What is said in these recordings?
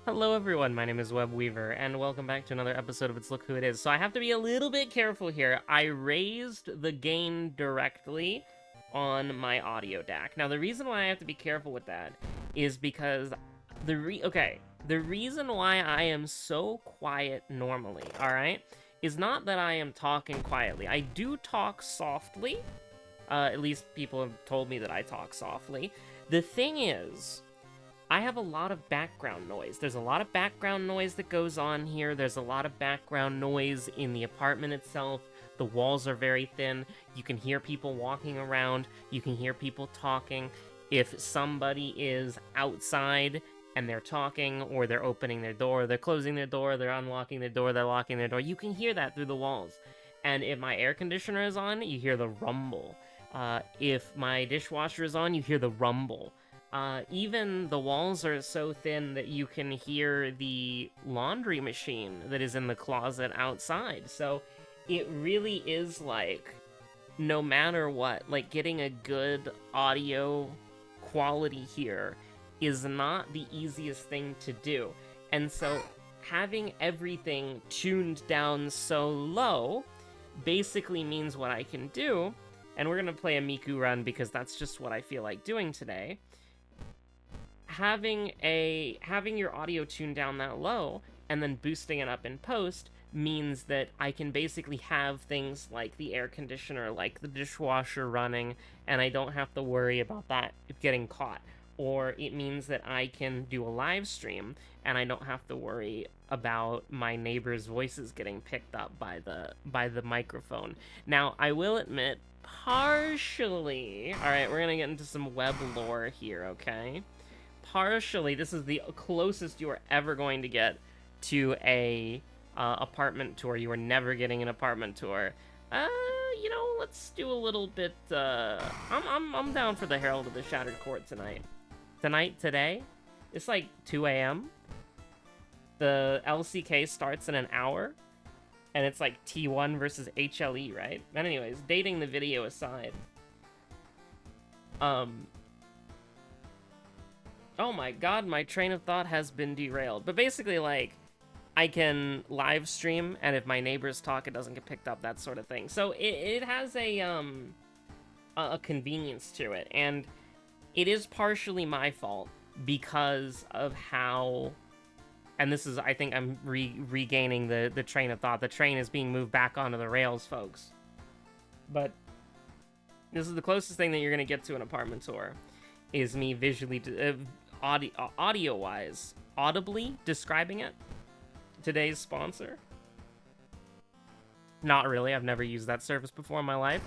Hello everyone, my name is Webweaver, and welcome back to another episode of It's Look Who It Is. So I have to be a little bit careful here. I raised the gain directly on my audio DAC. Now the reason why I have to be careful with that is because the reason why I am so quiet normally, alright, is not that I am talking quietly. I do talk softly. At least people have told me that I talk softly. The thing is, I have a lot of background noise. There's a lot of background noise that goes on here. There's a lot of background noise in the apartment itself. The walls are very thin. You can hear people walking around. You can hear people talking. If somebody is outside and they're talking, or they're opening their door, they're closing their door, they're unlocking their door, they're locking their door, you can hear that through the walls. And if my air conditioner is on, you hear the rumble. If my dishwasher is on, you hear the rumble. Even the walls are so thin that you can hear the laundry machine that is in the closet outside. So it really is like, no matter what, like getting a good audio quality here is not the easiest thing to do. And so having everything tuned down so low basically means what I can do, and we're gonna play a Miku run because that's just what I feel like doing today. Having your audio tuned down that low and then boosting it up in post means that I can basically have things like the air conditioner, like the dishwasher running, and I don't have to worry about that getting caught. Or it means that I can do a live stream and I don't have to worry about my neighbors' voices getting picked up by the microphone. Now, I will admit, partially, alright, we're gonna get into some web lore here, okay? Partially, this is the closest you are ever going to get to a apartment tour. You are never getting an apartment tour. Let's do a little bit. I'm down for the Herald of the Shattered Court tonight. Today, it's like 2 a.m. The LCK starts in an hour, and it's like T1 versus HLE, right? And anyways, dating the video aside, oh my god, my train of thought has been derailed. But basically, like, I can live stream, and if my neighbors talk, it doesn't get picked up, that sort of thing. So it has a convenience to it, and it is partially my fault because of how, and this is, I think I'm regaining the train of thought. The train is being moved back onto the rails, folks. But this is the closest thing that you're going to get to an apartment tour, is me visually, audio-wise, audibly describing it. Today's sponsor. Not really, I've never used that service before in my life.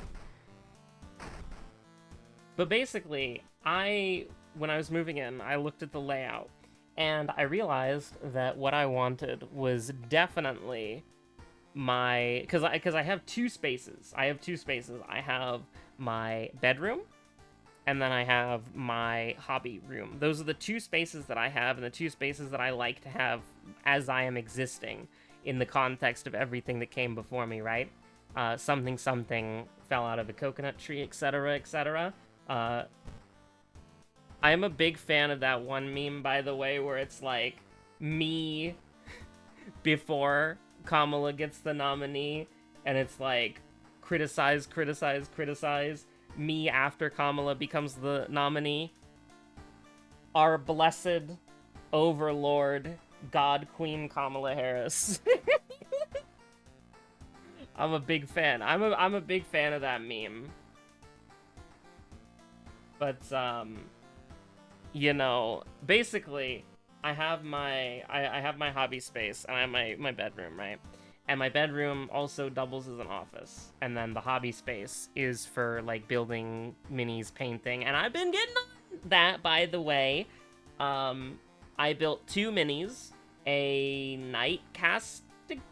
But basically, when I was moving in, I looked at the layout, and I realized that what I wanted was definitely because I have two spaces. I have my bedroom, and then I have my hobby room. Those are the two spaces that I have, and the two spaces that I like to have as I am existing in the context of everything that came before me, right? Something fell out of a coconut tree, etc., etc. I am a big fan of that one meme, by the way, where it's like me before Kamala gets the nominee, and it's like criticize, criticize, criticize. Me after Kamala becomes the nominee. Our blessed overlord, God Queen Kamala Harris. I'm a big fan. I'm a big fan of that meme. But basically, I have my hobby space, and I have my bedroom, right? And my bedroom also doubles as an office. And then the hobby space is for, like, building minis, painting. And I've been getting on that, by the way. I built 2 minis. A night castigator,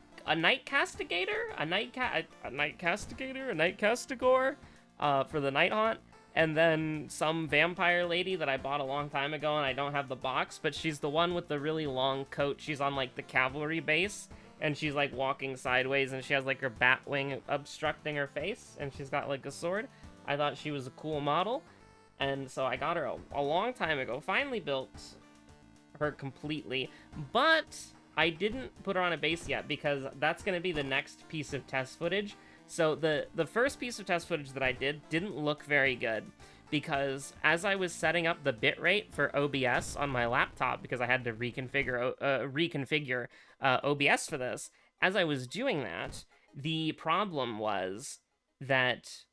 a night castigore, for the night haunt. And then some vampire lady that I bought a long time ago, and I don't have the box. But she's the one with the really long coat. She's on, like, the cavalry base. And she's, like, walking sideways, and she has, like, her bat wing obstructing her face, and she's got, like, a sword. I thought she was a cool model, and so I got her a long time ago. Finally built her completely, but I didn't put her on a base yet because that's going to be the next piece of test footage. So the first piece of test footage that I didn't look very good because as I was setting up the bitrate for OBS on my laptop, because I had to reconfigure OBS for this, as I was doing that, the problem was that,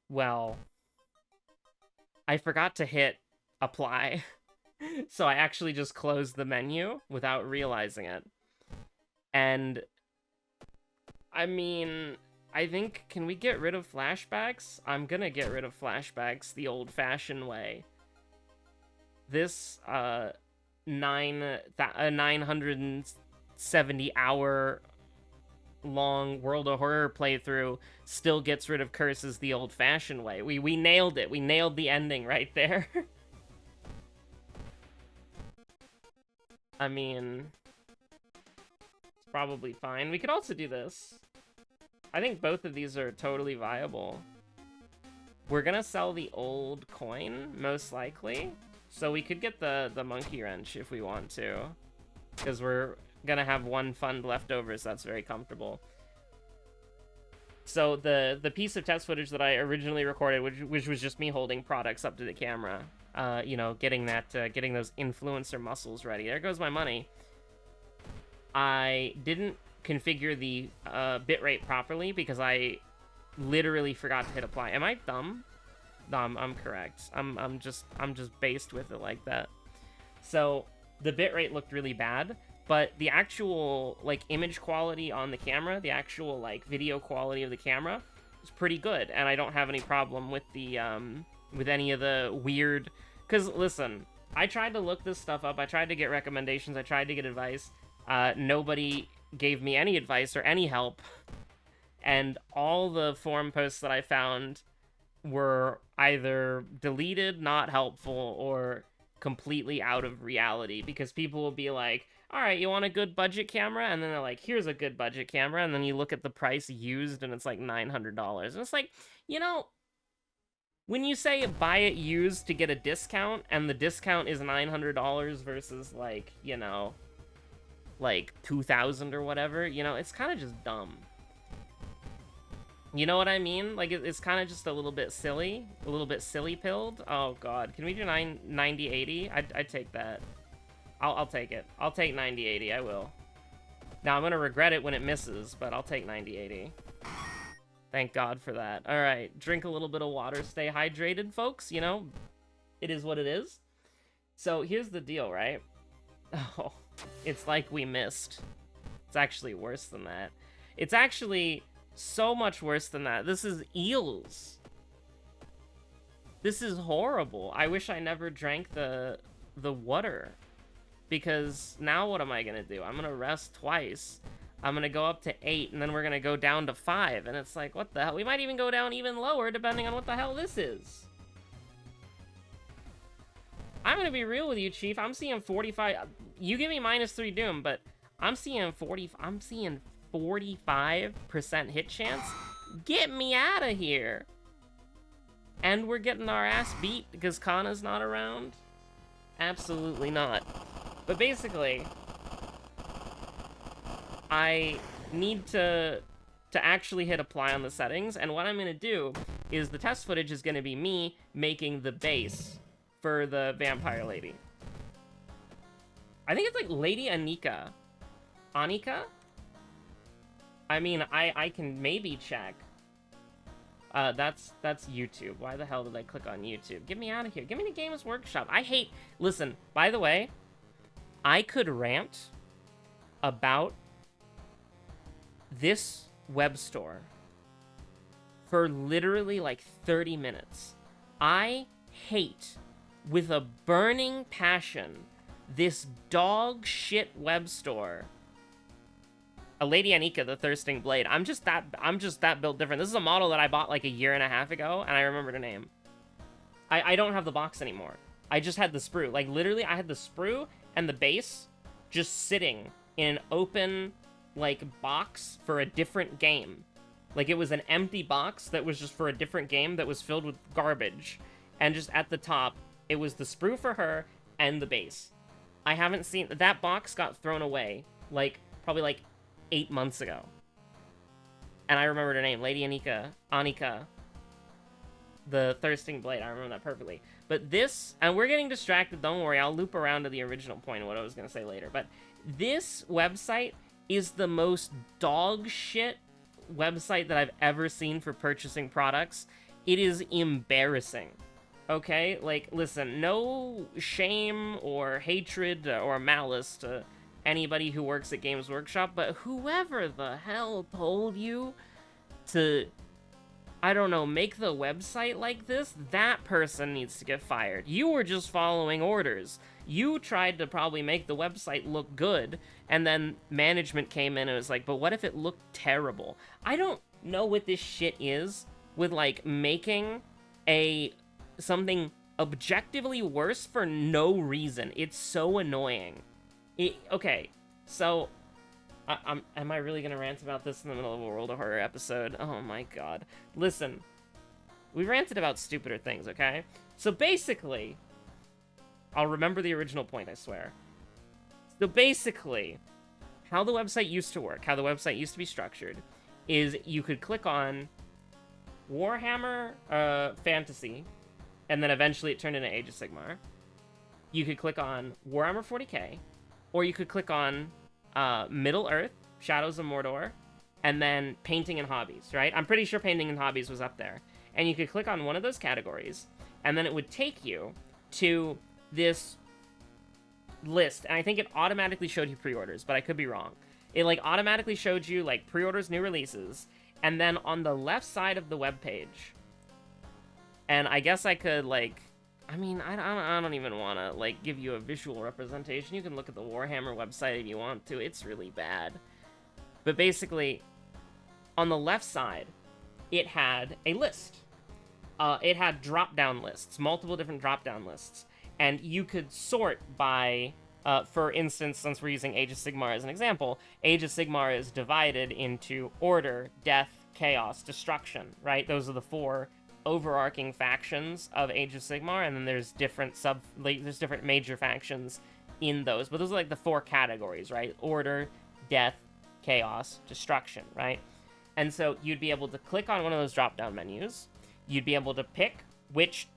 well, I forgot to hit apply. So I actually just closed the menu without realizing it. And, I mean, I think, can we get rid of flashbacks? I'm gonna get rid of flashbacks the old-fashioned way. This, 970-hour long World of Horror playthrough still gets rid of curses the old-fashioned way. We nailed it. We nailed the ending right there. I mean, it's probably fine. We could also do this. I think both of these are totally viable. We're gonna sell the old coin, most likely. So we could get the monkey wrench if we want to. Because we're gonna have one fund left over, so that's very comfortable. So the piece of test footage that I originally recorded, which was just me holding products up to the camera, you know, getting those influencer muscles ready. There goes my money. I didn't configure the bitrate properly because I literally forgot to hit apply. Am I dumb? No, I'm correct. I'm just based with it like that. So the bitrate looked really bad, but the actual like image quality on the camera, the actual like video quality of the camera is pretty good, and I don't have any problem with the with any of the weird. Because listen, I tried to look this stuff up. I tried to get recommendations. I tried to get advice. Nobody gave me any advice or any help, and all the forum posts that I found were either deleted, not helpful, or completely out of reality, because people will be like, all right, you want a good budget camera? And then they're like, here's a good budget camera. And then you look at the price used and it's like $900. And it's like, you know, when you say buy it used to get a discount, and the discount is $900 versus like, you know, like $2,000 or whatever, you know, it's kind of just dumb. You know what I mean? Like, it's kind of just a little bit silly pilled. Oh god, can we do 9080? I'd take that. I'll take it. I'll take 9080. I will. Now I'm gonna regret it when it misses, but I'll take 9080. Thank God for that. All right, drink a little bit of water, stay hydrated, folks. You know, it is what it is. So here's the deal, right? Oh, it's like we missed. It's actually worse than that. It's actually so much worse than that. This is eels. This is horrible. I wish I never drank the water. Because now what am I gonna do? I'm gonna rest twice. I'm gonna go up to 8, and then we're gonna go down to 5. And it's like, what the hell? We might even go down even lower, depending on what the hell this is. I'm gonna be real with you, Chief. I'm seeing 45. You give me -3 Doom, but I'm seeing 40. I'm seeing 45% hit chance. Get me out of here. And we're getting our ass beat because Kana's not around? Absolutely not. But basically, I need to actually hit apply on the settings, and what I'm going to do is the test footage is going to be me making the base for the vampire lady. I think it's like Lady Anika. Anika? I mean, I can maybe check. That's YouTube. Why the hell did I click on YouTube? Get me out of here. Give me the Games Workshop. I hate... Listen, by the way, I could rant about this web store for literally like 30 minutes. I hate, with a burning passion, this dog shit web store. A Lady Anika, the Thirsting Blade. I'm just that built different. This is a model that I bought like a year and a half ago, and I remembered her name. I don't have the box anymore. I just had the sprue. Like, literally, I had the sprue and the base just sitting in an open, like, box for a different game. Like, it was an empty box that was just for a different game that was filled with garbage. And just at the top, it was the sprue for her and the base. I haven't seen... That box got thrown away, like, probably, like, 8 months ago. And I remembered her name, Lady Anika. The Thirsting Blade, I remember that perfectly. But this... And we're getting distracted, don't worry, I'll loop around to the original point of what I was going to say later. But this website is the most dog shit website that I've ever seen for purchasing products. It is embarrassing. Okay? Like, listen, no shame or hatred or malice to anybody who works at Games Workshop, but whoever the hell told you to, I don't know, make the website like this, that person needs to get fired. You were just following orders. You tried to probably make the website look good, and then management came in and was like, but what if it looked terrible? I don't know what this shit is with, like, making something objectively worse for no reason. It's so annoying. Okay, so... am I really gonna rant about this in the middle of a World of Horror episode? Oh my god. Listen, we ranted about stupider things, okay? So basically... I'll remember the original point, I swear. So basically, how the website used to work, how the website used to be structured, is you could click on Warhammer Fantasy, and then eventually it turned into Age of Sigmar. You could click on Warhammer 40k, or you could click on Middle-earth, Shadows of Mordor, and then Painting and Hobbies, right? I'm pretty sure Painting and Hobbies was up there. And you could click on one of those categories, and then it would take you to this list, and I think it automatically showed you pre-orders, but I could be wrong. It, like, automatically showed you, like, pre-orders, new releases, and then on the left side of the web page, and I guess I could, like, I mean, I don't even want to, like, give you a visual representation. You can look at the Warhammer website if you want to. It's really bad. But basically, on the left side, it had a list. It had drop-down lists, multiple different drop-down lists. And you could sort by, for instance, since we're using Age of Sigmar as an example, Age of Sigmar is divided into Order, Death, Chaos, Destruction, right? Those are the 4 overarching factions of Age of Sigmar, and then there's different there's different major factions in those. But those are like the 4 categories, right? Order, Death, Chaos, Destruction, right? And so you'd be able to click on one of those drop-down menus. You'd be able to pick which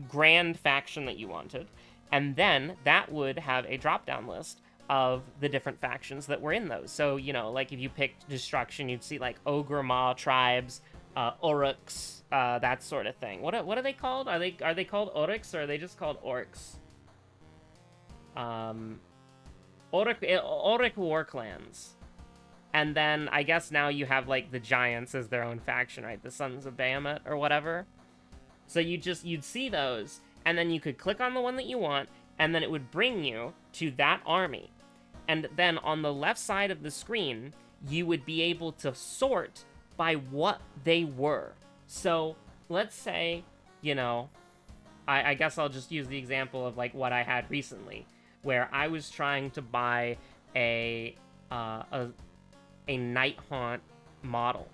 grand faction that you wanted, and then that would have a drop-down list of the different factions that were in those. So, you know, like if you picked Destruction, you'd see like Ogre Maw tribes, Oryx, that sort of thing. What are they called? Are they called Oryx, or are they just called Orcs? Oryx War Clans. And then I guess now you have like the Giants as their own faction, right? The Sons of Bahamut or whatever. So you'd see those, and then you could click on the one that you want, and then it would bring you to that army. And then on the left side of the screen, you would be able to sort by what they were. So let's say, you know, I guess I'll just use the example of like what I had recently, where I was trying to buy a Night Haunt model.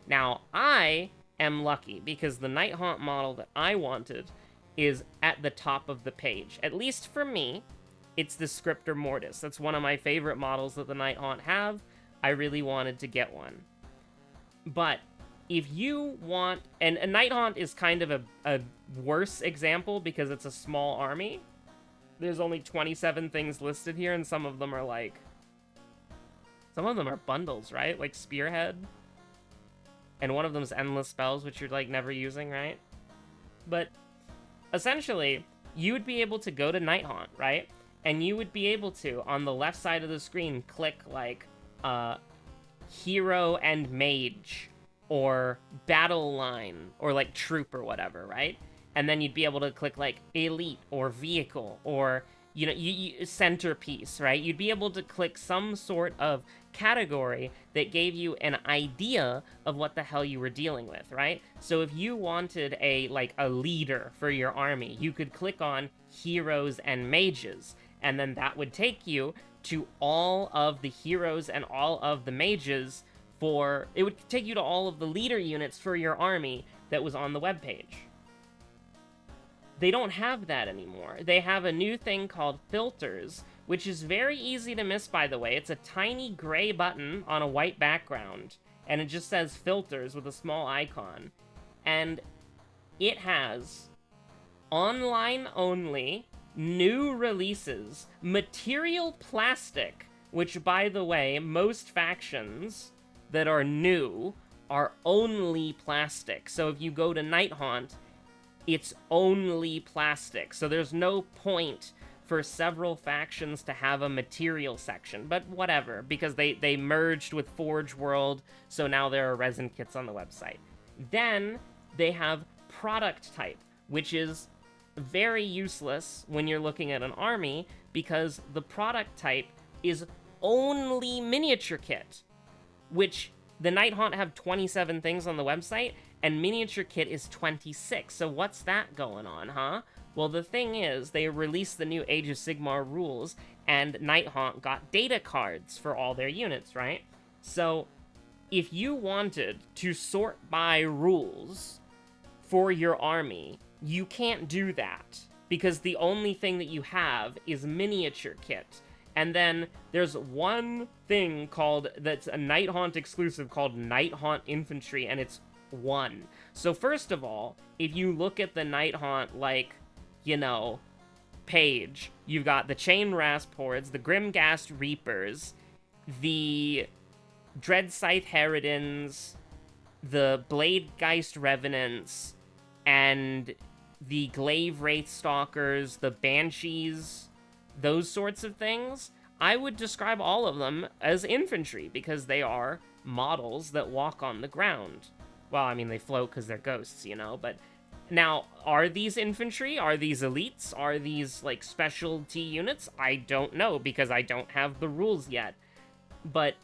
Now, I am lucky because the Night Haunt model that I wanted is at the top of the page. At least for me, it's the Scriptor Mortis. That's one of my favorite models that the Night Haunt have. I really wanted to get one. But if you want... And a Night Haunt is kind of a worse example because it's a small army. There's only 27 things listed here, and some of them are like... Some of them are bundles, right? Like Spearhead. And one of them's Endless Spells, which you're, like, never using, right? But, essentially, you would be able to go to Night Haunt, right? And you would be able to, on the left side of the screen, click, like, Hero and Mage, or Battle Line, or, like, Troop or whatever, right? And then you'd be able to click, like, Elite, or Vehicle, or, you know, Centerpiece, right? You'd be able to click some sort of category that gave you an idea of what the hell you were dealing with, right? So if you wanted a leader for your army, you could click on Heroes and Mages, and then that would take you to all of the heroes and all of the mages it would take you to all of the leader units for your army that was on the webpage. They don't have that anymore. They have a new thing called filters, which is very easy to miss, by the way. It's a tiny gray button on a white background, and it just says filters with a small icon. And it has online only, new releases, material plastic, which, by the way, most factions that are new are only plastic. So if you go to Nighthaunt, it's only plastic. So there's no point for several factions to have a material section, but whatever, because they merged with Forge World, so now there are resin kits on the website. Then they have product type, which is very useless when you're looking at an army, because the product type is only miniature kit, which the Nighthaunt have 27 things on the website, and miniature kit is 26. So what's that going on, huh? Well, the thing is, they released the new Age of Sigmar rules, and Nighthaunt got data cards for all their units, right? So if you wanted to sort by rules for your army, you can't do that, because the only thing that you have is miniature kit. And then there's one thing called, that's a Nighthaunt exclusive, called Nighthaunt Infantry, and it's 1. So first of all, if you look at the Nighthaunt, like, you know, page, you've got the Chain Rasp Hordes, the Grimghast Reapers, the Dread Scythe Harridans, the Bladegeist Revenants, and the Glaive Wraith Stalkers, the Banshees, those sorts of things. I would describe all of them as infantry, because they are models that walk on the ground. Well, I mean, they float because they're ghosts, you know, but now, are these infantry? Are these elites? Are these, like, specialty units? I don't know, because I don't have the rules yet. But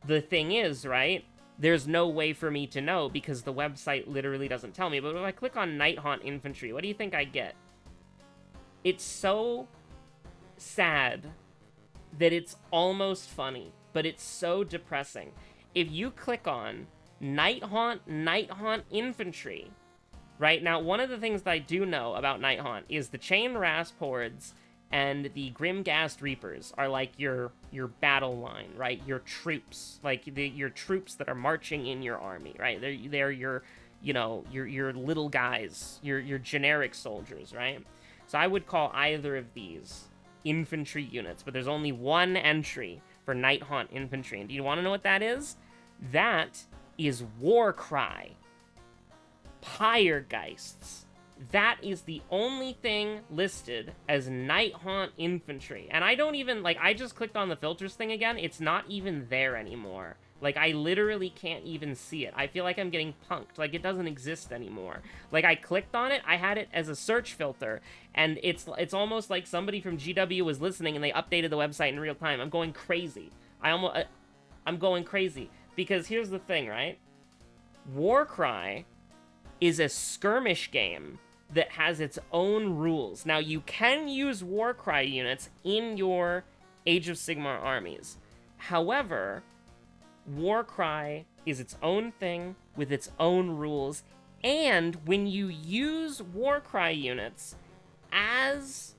the thing is, right, there's no way for me to know, because the website literally doesn't tell me. But if I click on Nighthaunt Infantry, what do you think I get? It's so sad that it's almost funny, but it's so depressing. If you click on Nighthaunt Infantry, right, now one of the things that I do know about Nighthaunt is the Chain Rasp Hordes and the Grimghast Reapers are like your battle line, right? Your troops, like your troops that are marching in your army, right? They're your, you know, your little guys, your generic soldiers, right? So I would call either of these infantry units, but there's only one entry for Nighthaunt Infantry. And do you want to know what that is? That is Warcry. Pyregeists. That is the only thing listed as Nighthaunt Infantry. And I don't even, like, I just clicked on the filters thing again. It's not even there anymore. Like, I literally can't even see it. I feel like I'm getting punked. Like, it doesn't exist anymore. Like, I clicked on it, I had it as a search filter, and it's almost like somebody from GW was listening and they updated the website in real time. I'm going crazy. I'm going crazy. Because here's the thing, right? Warcry is a skirmish game that has its own rules. Now, you can use Warcry units in your Age of Sigmar armies. However, Warcry is its own thing with its own rules, and when you use Warcry units as,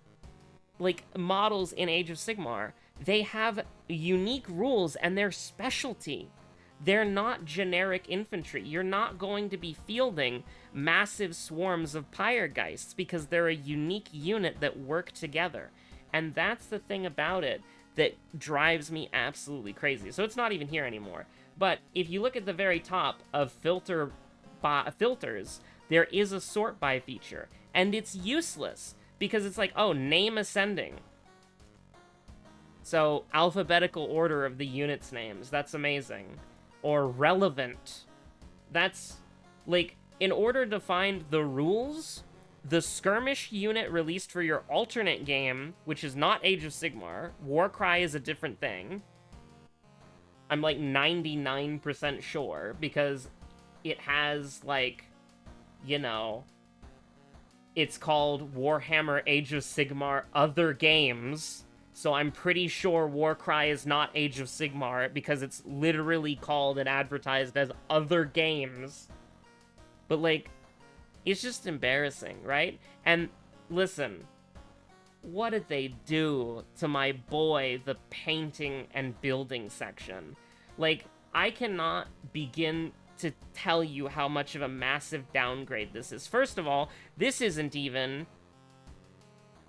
like, models in Age of Sigmar, they have unique rules and their specialty. They're not generic infantry. You're not going to be fielding massive swarms of Pyregeists because they're a unique unit that work together. And that's the thing about it that drives me absolutely crazy. So it's not even here anymore. But if you look at the very top of filters, there is a sort by feature. And it's useless because it's like, oh, name ascending. So alphabetical order of the units' names. That's amazing. Or relevant. That's, like, in order to find the rules, the skirmish unit released for your alternate game, which is not Age of Sigmar, Warcry is a different thing. I'm, like, 99% sure, because it has, like, you know, it's called Warhammer Age of Sigmar Other Games. So I'm pretty sure Warcry is not Age of Sigmar, because it's literally called and advertised as Other Games. But, like, it's just embarrassing, right? And listen, what did they do to my boy, the painting and building section? Like, I cannot begin to tell you how much of a massive downgrade this is. First of all, this isn't even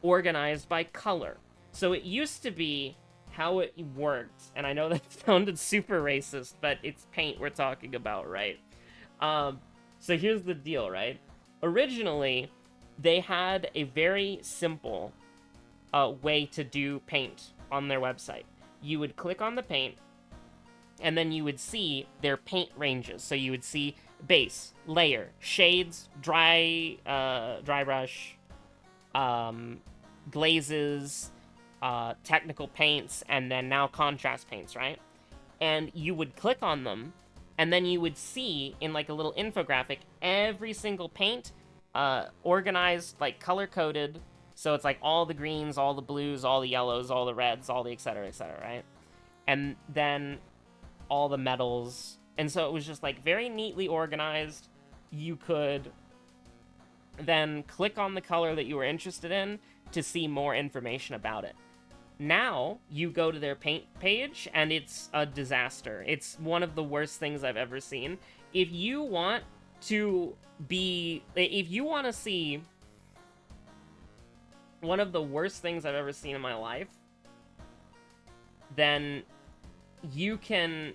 organized by color. So it used to be how it worked, and I know that sounded super racist, but it's paint we're talking about, right? So here's the deal, right? Originally, they had a very simple way to do paint on their website. You would click on the paint, and then you would see their paint ranges. So you would see base, layer, shades, dry brush, glazes, technical paints, and then now contrast paints, right? And you would click on them, and then you would see in like a little infographic every single paint organized, like color-coded. So it's like all the greens, all the blues, all the yellows, all the reds, all the et cetera, right? And then all the metals. And so it was just like very neatly organized. You could then click on the color that you were interested in to see more information about it. Now you go to their paint page and it's a disaster. It's one of the worst things I've ever seen. If you want to see one of the worst things I've ever seen in my life, then you can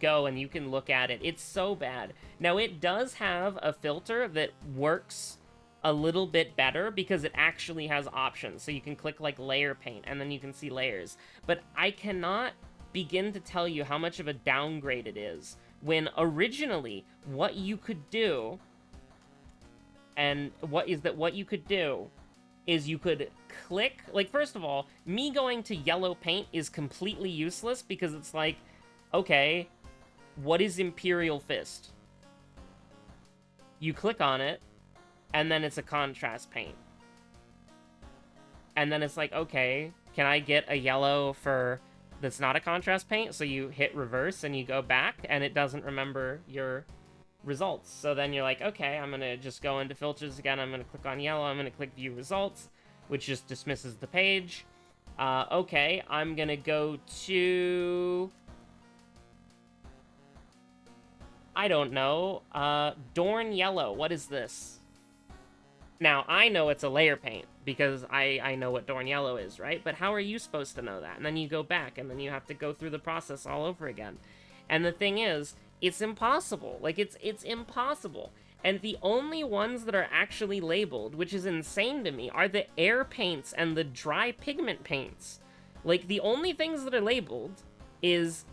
go and you can look at it. It's so bad. Now, it does have a filter that works a little bit better because it actually has options. So you can click like layer paint and then you can see layers. But I cannot begin to tell you how much of a downgrade it is when originally what you could do is you could click, like, first of all, me going to yellow paint is completely useless because it's like, okay, what is Imperial Fist? You click on it, and then it's a contrast paint. And then it's like, okay, can I get a yellow for that's not a contrast paint? So you hit reverse and you go back, and it doesn't remember your results. So then you're like, okay, I'm gonna just go into filters again, I'm gonna click on yellow, I'm gonna click view results, which just dismisses the page. Okay, I'm gonna go to, I don't know, Dorn Yellow. What is this? Now, I know it's a layer paint, because I know what Dorn Yellow is, right? But how are you supposed to know that? And then you go back, and then you have to go through the process all over again. And the thing is, it's impossible. Like, it's impossible. And the only ones that are actually labeled, which is insane to me, are the air paints and the dry pigment paints. Like, the only things that are labeled is,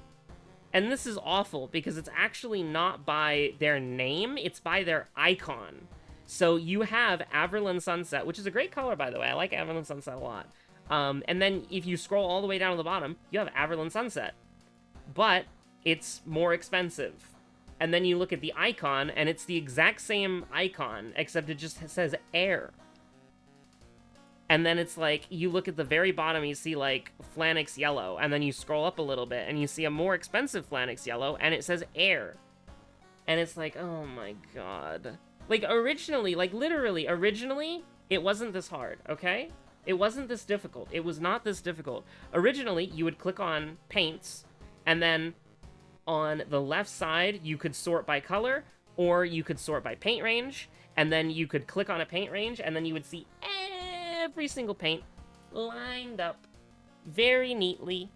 and this is awful, because it's actually not by their name, it's by their icon. So you have Averland Sunset, which is a great color, by the way. I like Averland Sunset a lot. And then if you scroll all the way down to the bottom, you have Averland Sunset. But it's more expensive. And then you look at the icon, and it's the exact same icon, except it just says air. And then it's like, you look at the very bottom, you see, like, Flanix Yellow, and then you scroll up a little bit, and you see a more expensive Flanix Yellow, and it says air. And it's like, oh my god. Like, originally, like, literally, originally, it wasn't this hard, okay? It wasn't this difficult. It was not this difficult. Originally, you would click on paints, and then on the left side, you could sort by color, or you could sort by paint range, and then you could click on a paint range, and then you would see every single paint lined up very neatly,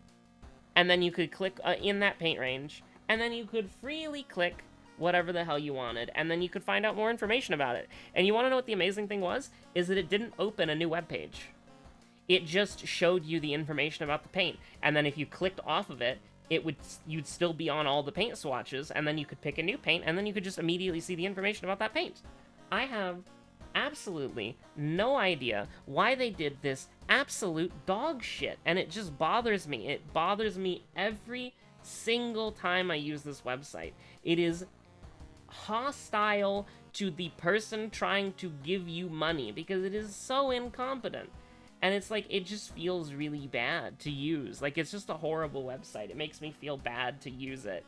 and then you could click in that paint range, and then you could freely click whatever the hell you wanted, and then you could find out more information about it. And you want to know what the amazing thing was? Is that it didn't open a new web page. It just showed you the information about the paint, and then if you clicked off of it, you'd still be on all the paint swatches, and then you could pick a new paint, and then you could just immediately see the information about that paint. I have absolutely no idea why they did this absolute dog shit, and it just bothers me. It bothers me every single time I use this website. It is hostile to the person trying to give you money, because it is so incompetent. And it's like, it just feels really bad to use. Like, it's just a horrible website. It makes me feel bad to use it.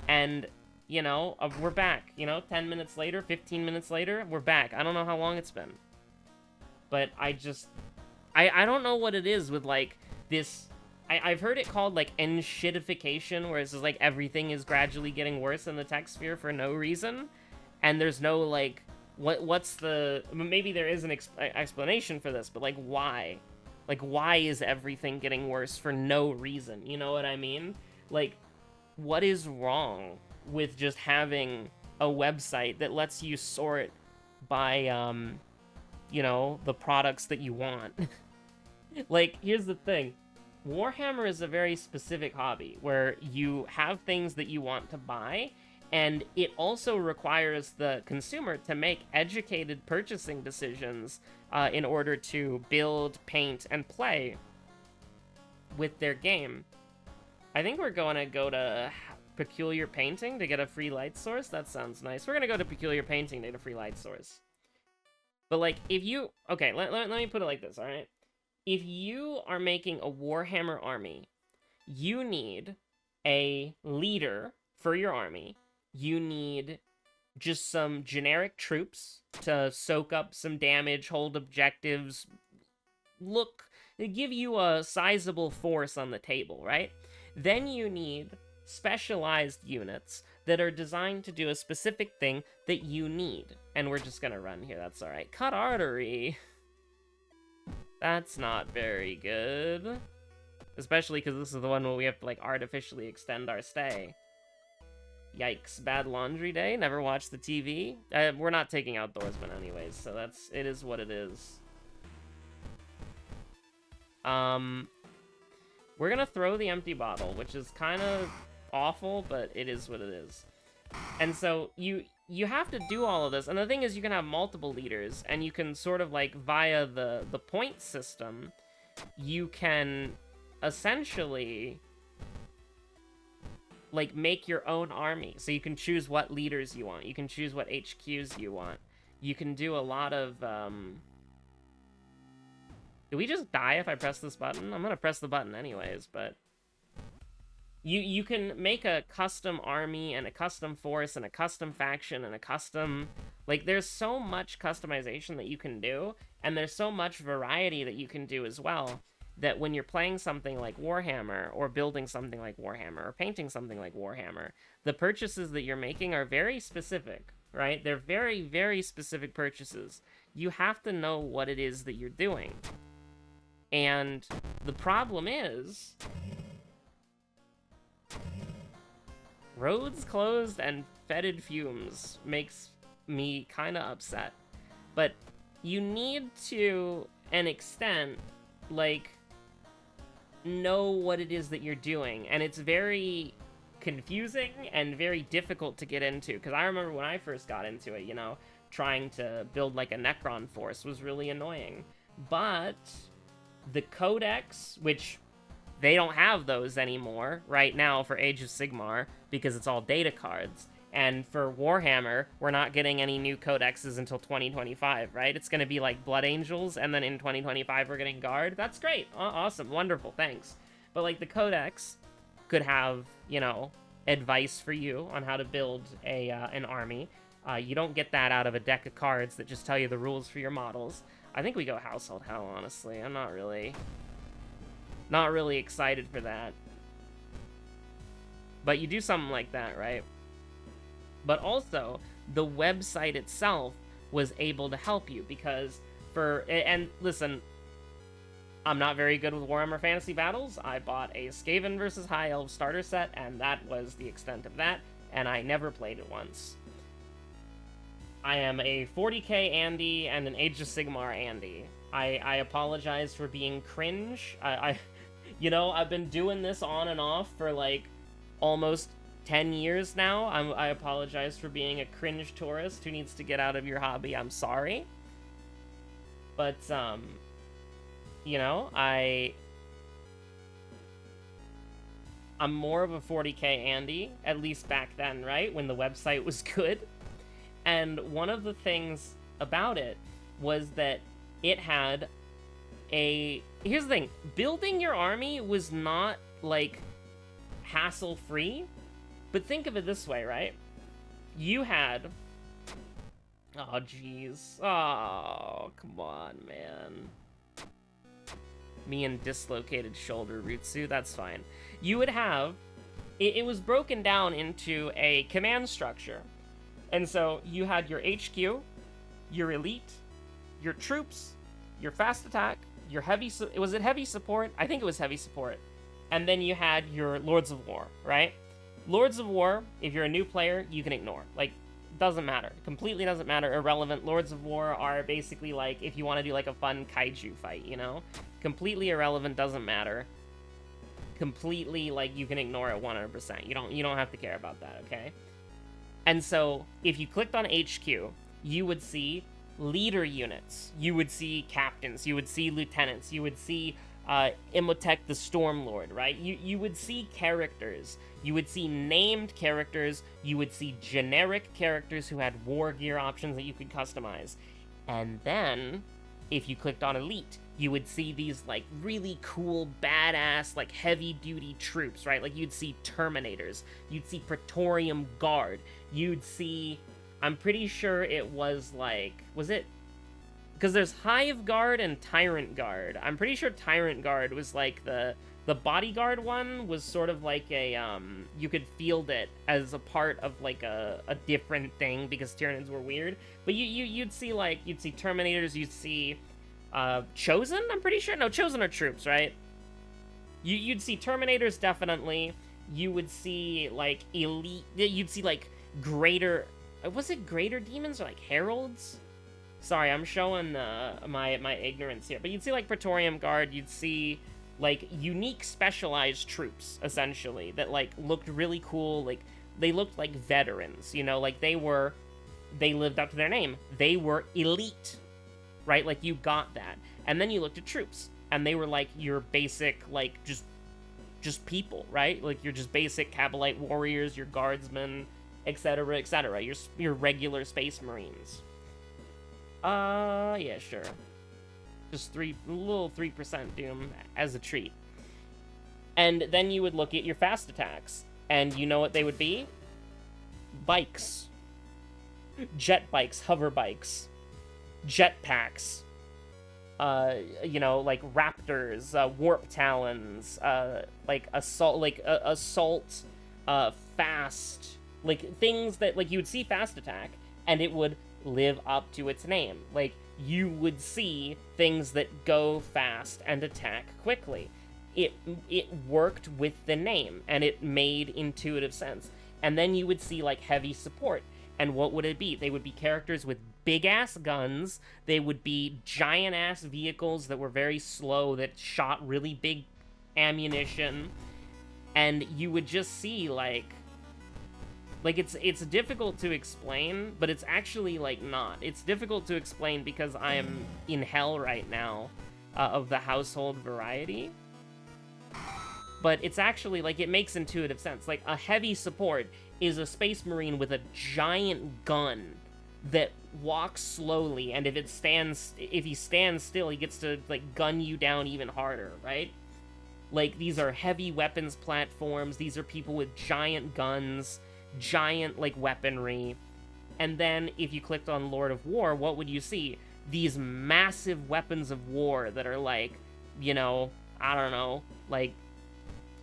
And, you know, we're back. You know, 10 minutes later, 15 minutes later, we're back. I don't know how long it's been. But I don't know what it is with, like, this... I've heard it called, like, enshittification, where it's just, like, everything is gradually getting worse in the tech sphere for no reason, and there's no, like, what's the... Maybe there is an explanation for this, but, like, why? Like, why is everything getting worse for no reason? You know what I mean? Like, what is wrong with just having a website that lets you sort by, you know, the products that you want? Like, here's the thing. Warhammer is a very specific hobby where you have things that you want to buy, and it also requires the consumer to make educated purchasing decisions in order to build, paint, and play with their game. I think we're going to go to Peculiar Painting to get a free light source. That sounds nice. We're going to go to Peculiar Painting to get a free light source. But, like, if you... Okay, let me put it like this, alright? If you are making a Warhammer army, you need a leader for your army. You need just some generic troops to soak up some damage, hold objectives, give you a sizable force on the table, right? Then you need specialized units that are designed to do a specific thing that you need. And we're just gonna run here, that's alright. Cut artery. That's not very good. Especially because this is the one where we have to, like, artificially extend our stay. Yikes. Bad laundry day? Never watched the TV? We're not taking outdoorsmen anyways, so it is what it is. We're gonna throw the empty bottle, which is kind of awful, but it is what it is. And so, you have to do all of this, and the thing is you can have multiple leaders, and you can sort of, like, via the point system, you can essentially, like, make your own army. So you can choose what leaders you want, you can choose what HQs you want, you can do a lot of, Do we just die if I press this button? I'm gonna press the button anyways, but... You can make a custom army, and a custom force, and a custom faction, and a custom... Like, there's so much customization that you can do, and there's so much variety that you can do as well, that when you're playing something like Warhammer, or building something like Warhammer, or painting something like Warhammer, the purchases that you're making are very specific, right? They're very, very specific purchases. You have to know what it is that you're doing. And the problem is... roads closed and fetid fumes makes me kind of upset. But you need to an extent, like, know what it is that you're doing. And it's very confusing and very difficult to get into. Because I remember when I first got into it, you know, trying to build, like, a Necron force was really annoying. But the Codex, which... they don't have those anymore right now for Age of Sigmar because it's all data cards. And for Warhammer, we're not getting any new codexes until 2025, right? It's going to be like Blood Angels, and then in 2025 we're getting Guard. That's great. Awesome. Wonderful. Thanks. But, like, the codex could have, you know, advice for you on how to build an army. You don't get that out of a deck of cards that just tell you the rules for your models. I think we go Household Hell, honestly. I'm not really excited for that. But you do something like that, right? But also, the website itself was able to help you, because and listen, I'm not very good with Warhammer Fantasy Battles. I bought a Skaven vs. High Elves starter set, and that was the extent of that, and I never played it once. I am a 40k Andy and an Age of Sigmar Andy. I apologize for being cringe. You know, I've been doing this on and off for, like, almost 10 years now. I apologize for being a cringe tourist who needs to get out of your hobby. I'm sorry. But, you know, I'm more of a 40k Andy, at least back then, right? When the website was good. And one of the things about it was that it had here's the thing, building your army was not, like, hassle-free, but think of it this way, right? You had... oh, jeez. Oh, come on, man. Me and dislocated shoulder, Rutsu, that's fine. You would have, it was broken down into a command structure. And so you had your HQ, your elite, your troops, your fast attack, your heavy, was it heavy support? I think it was heavy support. And then you had your Lords of War, right? Lords of War, if you're a new player, you can ignore. Like, doesn't matter. Completely doesn't matter. Irrelevant. Lords of War are basically like, if you want to do like a fun kaiju fight, you know? Completely irrelevant, doesn't matter. Completely, like, you can ignore it 100%. You don't have to care about that, okay? And so, if you clicked on HQ, you would see leader units. You would see captains. You would see lieutenants. You would see Imhotep the Stormlord, right? You would see characters. You would see named characters. You would see generic characters who had war gear options that you could customize. And then, if you clicked on Elite, you would see these, like, really cool, badass, like, heavy-duty troops, right? Like, you'd see Terminators. You'd see Praetorium Guard. You'd see... I'm pretty sure it was, like... Was it... Because there's Hive Guard and Tyrant Guard. I'm pretty sure Tyrant Guard was, like, the bodyguard one was sort of like a, you could field it as a part of, like, a different thing, because Tyranids were weird. But you'd see, like, you'd see Terminators, you'd see, Chosen, I'm pretty sure? No, Chosen are troops, right? You'd see Terminators, definitely. You would see, like, Elite, you'd see, like, Greater, was it Greater Demons or, like, Heralds? Sorry, I'm showing, my ignorance here. But you'd see, like, Praetorium Guard, you'd see... like, unique specialized troops, essentially, that, like, looked really cool. Like, they looked like veterans, you know? Like, they lived up to their name. They were elite, right? Like, you got that. And then you looked at troops, and they were, like, your basic, like, just people, right? Like, your just basic Kabalite warriors, your guardsmen, etc., etc. Your regular Space Marines. Yeah, sure. Just a little 3% Doom as a treat. And then you would look at your fast attacks, and you know what they would be? Bikes. Jet bikes, hover bikes, jetpacks, you know, like raptors, warp talons, like assault, fast, like things that, like, you would see fast attack, and it would live up to its name. Like, you would see things that go fast and attack quickly. It worked with the name, and it made intuitive sense. And then you would see, like, heavy support. And what would it be? They would be characters with big-ass guns. They would be giant-ass vehicles that were very slow, that shot really big ammunition. And you would just see, like, it's difficult to explain, but it's actually, like, not. It's difficult to explain because I am in hell right now of the household variety. But it's actually, like, it makes intuitive sense. Like, a heavy support is a Space Marine with a giant gun that walks slowly, and if he stands still, he gets to, like, gun you down even harder, right? Like, these are heavy weapons platforms. These are people with giant guns, giant, like, weaponry. And then if you clicked on Lord of War, what would you see? These massive weapons of war that are, like, you know, I don't know, like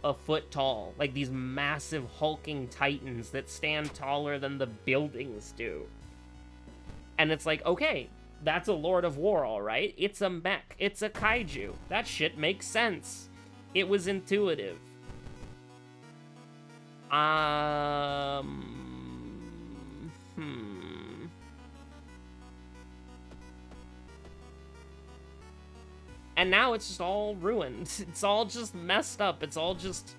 a foot tall. Like, these massive hulking titans that stand taller than the buildings do. And it's like, okay, that's a Lord of War, all right. It's a mech. It's a kaiju. That shit makes sense. It was intuitive. And now it's just all ruined. It's all just messed up. It's all just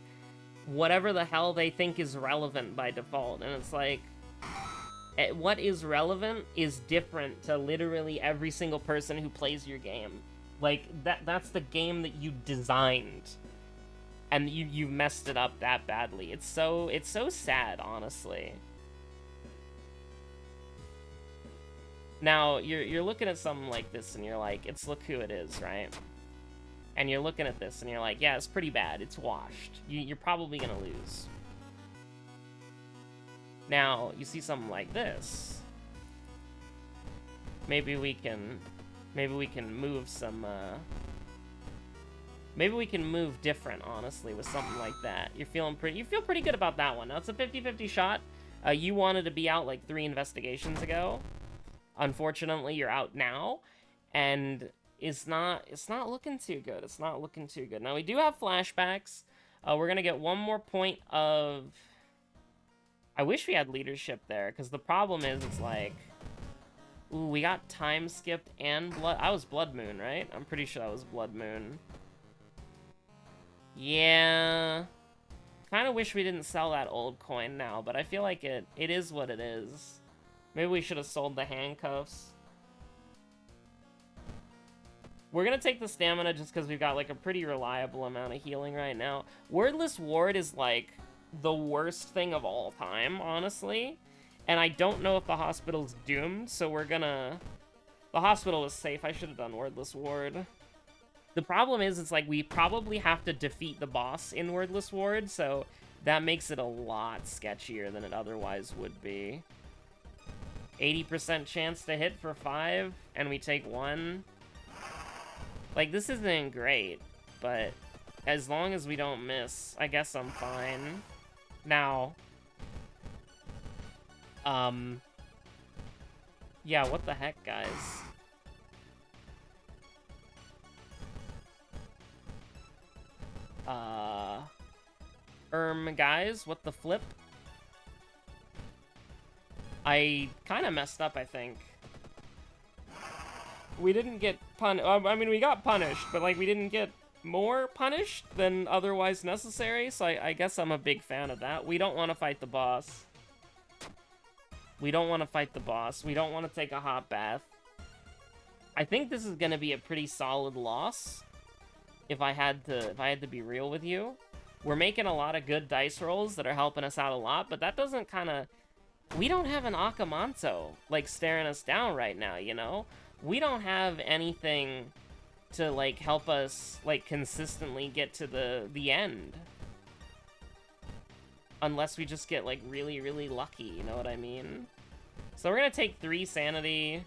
whatever the hell they think is relevant by default. And it's like, what is relevant is different to literally every single person who plays your game. Like, that's the game that you designed. And you messed it up that badly. It's so sad, honestly. Now, you're looking at something like this, and you're like, it's Look Who It Is, right? And you're looking at this, and you're like, yeah, it's pretty bad. It's washed. You're probably gonna lose. Now, you see something like this. Maybe we can move some, Maybe we can move different, honestly, with something like that. You feel pretty good about that one. Now, it's a 50-50 shot. You wanted to be out like 3 investigations ago. Unfortunately, you're out now, and it's not looking too good. It's not looking too good. Now, we do have flashbacks. We're gonna get one more point of... I wish we had leadership there, because the problem is, it's like... Ooh, we got time skipped and blood... I was Blood Moon, right? I'm pretty sure I was Blood Moon. Yeah... Kind of wish we didn't sell that old coin now, but I feel like it is what it is. Maybe we should have sold the handcuffs. We're gonna take the stamina just because we've got like a pretty reliable amount of healing right now. Wordless Ward is like the worst thing of all time, honestly. And I don't know if the hospital's doomed, so we're gonna... The hospital is safe. I should have done Wordless Ward. The problem is, it's like, we probably have to defeat the boss in Wordless Ward, so that makes it a lot sketchier than it otherwise would be. 80% chance to hit for 5, and we take 1. Like, this isn't great, but as long as we don't miss, I guess I'm fine. Now, yeah, what the heck, guys? Guys, what the flip? I kind of messed up, I think. We didn't get I mean, we got punished, but, like, we didn't get more punished than otherwise necessary, so I guess I'm a big fan of that. We don't want to fight the boss. We don't want to fight the boss. We don't want to take a hot bath. I think this is going to be a pretty solid loss. If I had to be real with you. We're making a lot of good dice rolls that are helping us out a lot, but that doesn't kind of... We don't have an Akamanto, like, staring us down right now, you know? We don't have anything to, like, help us, like, consistently get to the end. Unless we just get, like, really, really lucky, you know what I mean? So we're gonna take 3 sanity,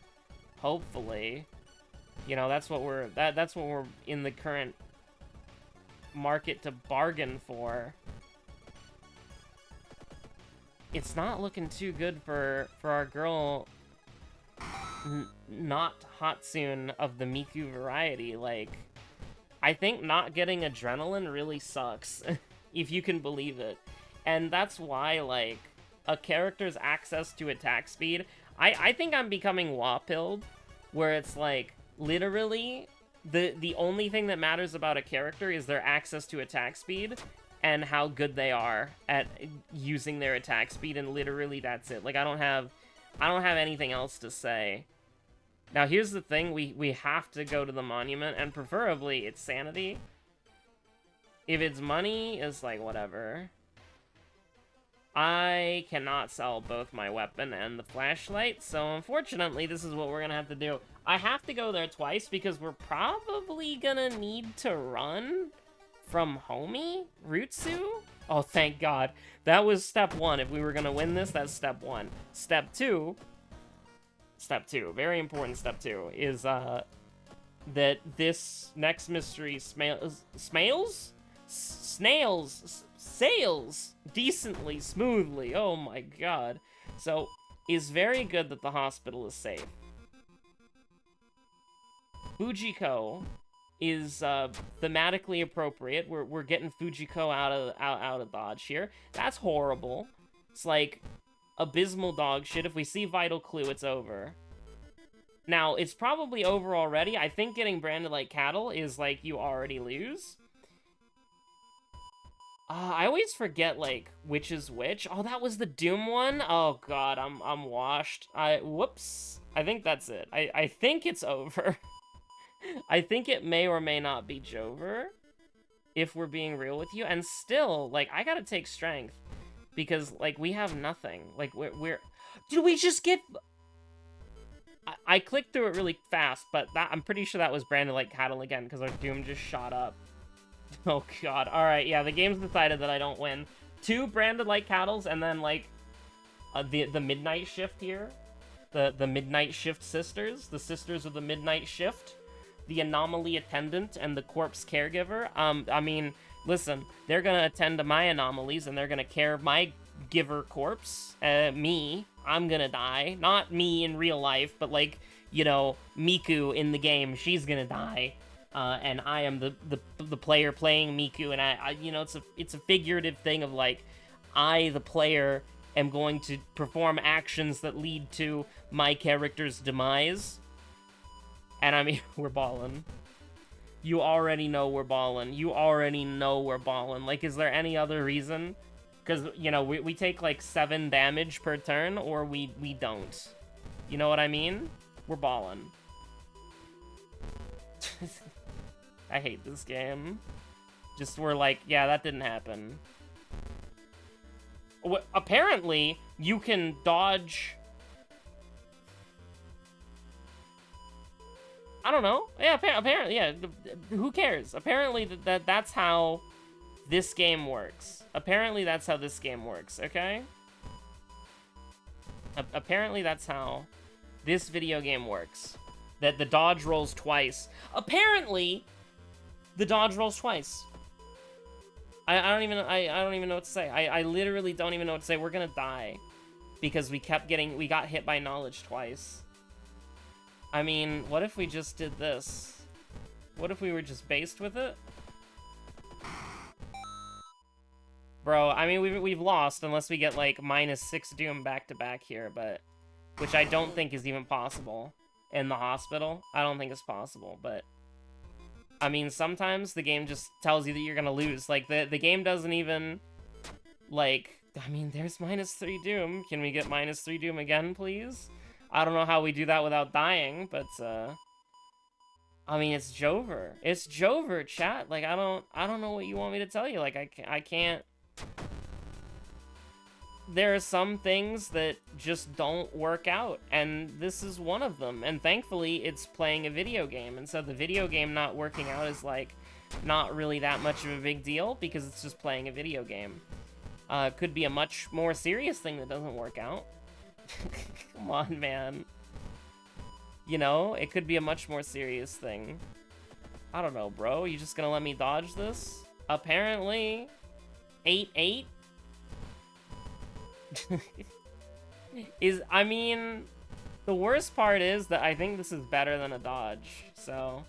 hopefully. You know, that's what we're in the current market to bargain for. It's not looking too good for our girl not Hatsune of the Miku variety. Like, I think not getting adrenaline really sucks, if you can believe it. And that's why, like, a character's access to attack speed, I think I'm becoming Wapilled, where it's like, literally, the only thing that matters about a character is their access to attack speed and how good they are at using their attack speed, and literally that's it. Like, I don't have anything else to say. Now, here's the thing, we have to go to the monument, and preferably it's sanity. If it's money, it's like, whatever. I cannot sell both my weapon and the flashlight, so unfortunately, this is what we're gonna have to do. I have to go there twice because we're probably gonna need to run from Homie Rutsu? Oh, thank God. That was step 1. If we were gonna win this, that's step 1. Step 2, very important step 2, is, that this next mystery sails decently, smoothly, oh my God. So, is very good that the hospital is safe. Fujiko is thematically appropriate. We're getting Fujiko out of dodge here. That's horrible. It's like abysmal dog shit. If we see Vital Clue, it's over. Now, it's probably over already. I think getting branded like cattle is like you already lose. I always forget, like, which is which. Oh, that was the Doom one? Oh, God, I'm washed. Whoops. I think that's it. I think it's over. I think it may or may not be Jover, if we're being real with you. And still, like, I gotta take strength. Because, like, we have nothing. Like, we're... Did we just get... I clicked through it really fast, but I'm pretty sure that was branded like cattle again, because our Doom just shot up. Oh, God. Alright, yeah, the game's decided that I don't win. 2 branded like cattles, and then, like, the Midnight Shift here. The Midnight Shift sisters. The sisters of the Midnight Shift. the anomaly attendant and the corpse caregiver. I mean, listen, they're gonna attend to my anomalies, and they're gonna care of my giver corpse. Me, I'm gonna die. Not me in real life, but like, you know, Miku in the game, she's gonna die. And I am the player playing Miku, and I you know, it's a figurative thing of like, I, the player, am going to perform actions that lead to my character's demise. And I mean, we're ballin'. You already know we're ballin'. You already know we're ballin'. Like, is there any other reason? Because, you know, we take like 7 damage per turn, or we don't. You know what I mean? We're ballin'. I hate this game. Just, we're like, yeah, that didn't happen. Apparently, you can dodge... I don't know. Yeah, apparently, yeah. Who cares? Apparently, that's how this game works. Apparently, that's how this game works, okay? Apparently, that's how this video game works. That the dodge rolls twice. Apparently, the dodge rolls twice. I don't even know what to say. I literally don't even know what to say. We're gonna die because we got hit by knowledge twice. I mean, what if we just did this? What if we were just based with it? Bro, I mean, we've lost unless we get like -6 Doom back to back here, but which I don't think is even possible in the hospital. I don't think it's possible, but I mean, sometimes the game just tells you that you're gonna lose. Like, the game doesn't even, like, I mean, there's -3 Doom. Can we get -3 Doom again, please? I don't know how we do that without dying, but, I mean, it's Jover. It's Jover, chat. Like, I don't know what you want me to tell you. Like, I can't... There are some things that just don't work out, and this is one of them. And thankfully, it's playing a video game, and so the video game not working out is, like, not really that much of a big deal, because it's just playing a video game. Could be a much more serious thing that doesn't work out. Come on, man. You know, it could be a much more serious thing. I don't know, bro. You just gonna let me dodge this? Apparently. 8-8? I mean, the worst part is that I think this is better than a dodge, so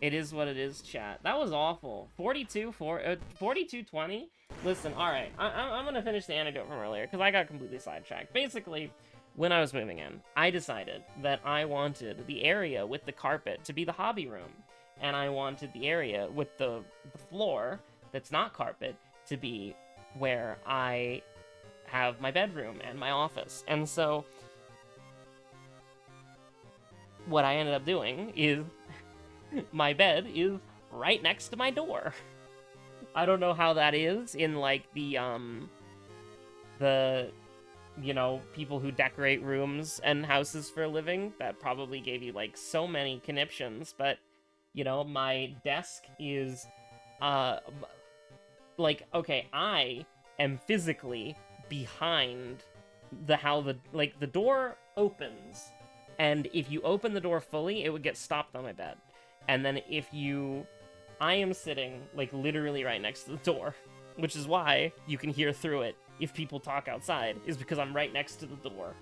it is what it is, chat. That was awful. 42-20? Listen, alright, I'm gonna finish the anecdote from earlier, because I got completely sidetracked. Basically, when I was moving in, I decided that I wanted the area with the carpet to be the hobby room, and I wanted the area with the floor that's not carpet to be where I have my bedroom and my office. And so what I ended up doing is my bed is right next to my door. I don't know how that is in like the you know, people who decorate rooms and houses for a living. That probably gave you like so many conniptions, but you know, my desk is like, okay, I am physically behind the door opens, and if you open the door fully, it would get stopped on my bed. And then I am sitting like literally right next to the door, which is why you can hear through it if people talk outside, is because I'm right next to the door.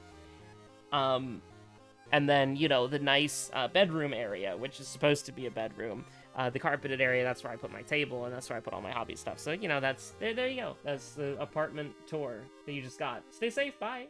And then, you know, the nice bedroom area, which is supposed to be a bedroom, the carpeted area, that's where I put my table, and that's where I put all my hobby stuff. So, you know, there you go. That's the apartment tour that you just got. Stay safe, bye!